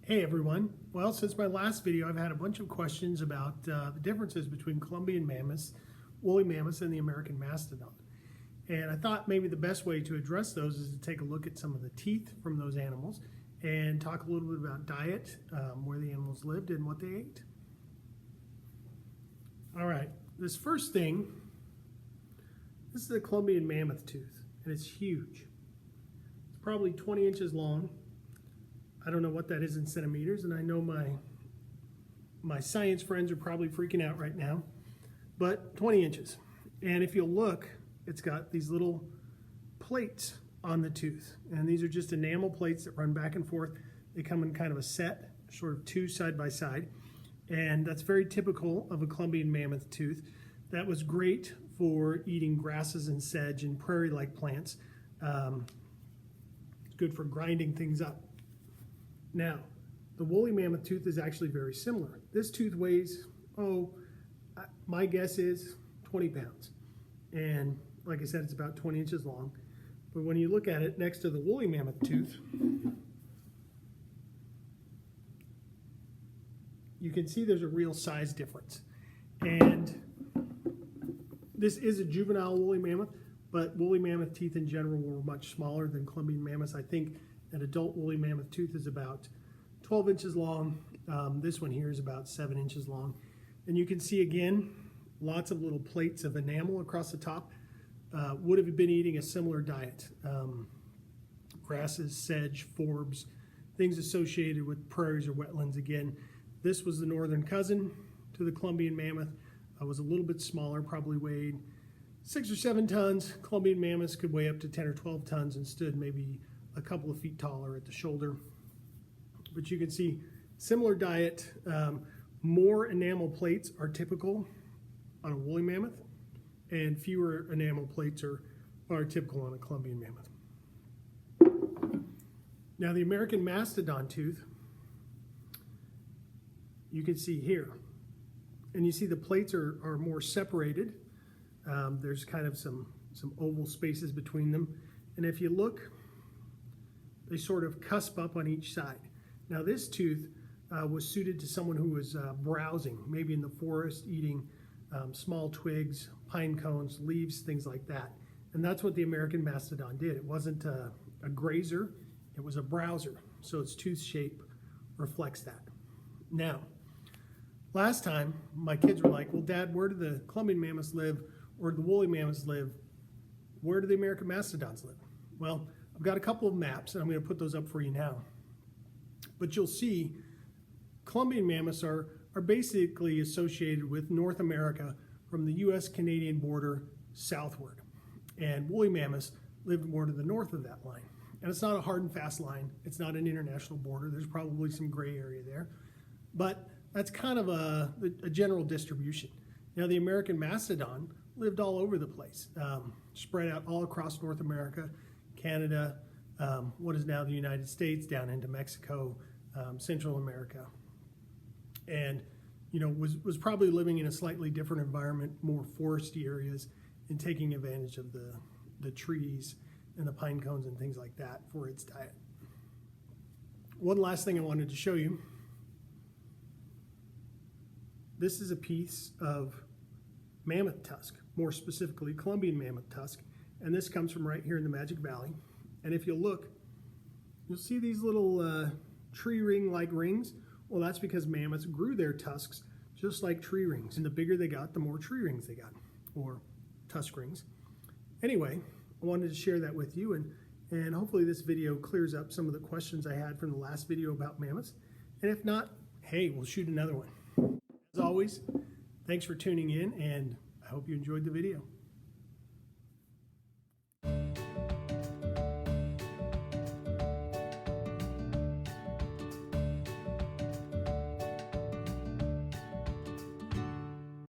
Hey everyone. Well, since my last video, I've had a bunch of questions about the differences between Columbian mammoths, woolly mammoths, and the American mastodon. And I thought maybe the best way to address those is to take a look at some of the teeth from those animals and talk a little bit about diet, where the animals lived and what they ate. All right, this first thing, this is a Columbian mammoth tooth, and it's huge. It's probably 20 inches long. I don't know what that is in centimeters, and I know my science friends are probably freaking out right now, but 20 inches. And if you'll look, it's got these little plates on the tooth, and these are just enamel plates that run back and forth. They come in kind of a set, sort of two side by side, and that's very typical of a Columbian mammoth tooth. That was great for eating grasses and sedge and prairie-like plants. It's good for grinding things up. Now, the woolly mammoth tooth is actually very similar. This tooth weighs, my guess is 20 pounds. And like I said, it's about 20 inches long. But when you look at it next to the woolly mammoth tooth, you can see there's a real size difference. And this is a juvenile woolly mammoth, but woolly mammoth teeth in general were much smaller than Columbian mammoths. I think an adult woolly mammoth tooth is about 12 inches long. This one here is about 7 inches long. And you can see again, lots of little plates of enamel across the top. Would have been eating a similar diet. Grasses, sedge, forbs, things associated with prairies or wetlands. Again, this was the northern cousin to the Columbian mammoth. Was a little bit smaller, probably weighed 6 or 7 tons. Columbian mammoths could weigh up to 10 or 12 tons and stood maybe a couple of feet taller at the shoulder. But you can see similar diet. More enamel plates are typical on a woolly mammoth, and fewer enamel plates are typical on a Columbian mammoth. Now the American mastodon tooth, you can see here, and you see the plates are more separated. There's kind of some oval spaces between them, and if you look, they sort of cusp up on each side. Now this tooth was suited to someone who was browsing, maybe in the forest, eating small twigs, pine cones, leaves, things like that. And that's what the American mastodon did. It wasn't a grazer, it was a browser. So its tooth shape reflects that. Now, last time my kids were like, well, Dad, where do the Columbian mammoths live, or the woolly mammoths live? Where do the American mastodons live? Well, I've got a couple of maps, and I'm going to put those up for you now. But you'll see Columbian mammoths are basically associated with North America from the US-Canadian border southward. And woolly mammoths lived more to the north of that line. And it's not a hard and fast line. It's not an international border. There's probably some gray area there. But that's kind of a general distribution. Now, the American mastodon lived all over the place, spread out all across North America, Canada, what is now the United States, down into Mexico, Central America. And, you know, was probably living in a slightly different environment, more foresty areas, and taking advantage of the trees and the pine cones and things like that for its diet. One last thing I wanted to show you. This is a piece of mammoth tusk, more specifically Columbian mammoth tusk, and this comes from right here in the Magic Valley. And if you look, you'll see these little tree ring-like rings. Well, that's because mammoths grew their tusks just like tree rings. And the bigger they got, the more tree rings they got, or tusk rings. Anyway, I wanted to share that with you, and hopefully this video clears up some of the questions I had from the last video about mammoths. And if not, hey, we'll shoot another one. As always, thanks for tuning in, and I hope you enjoyed the video.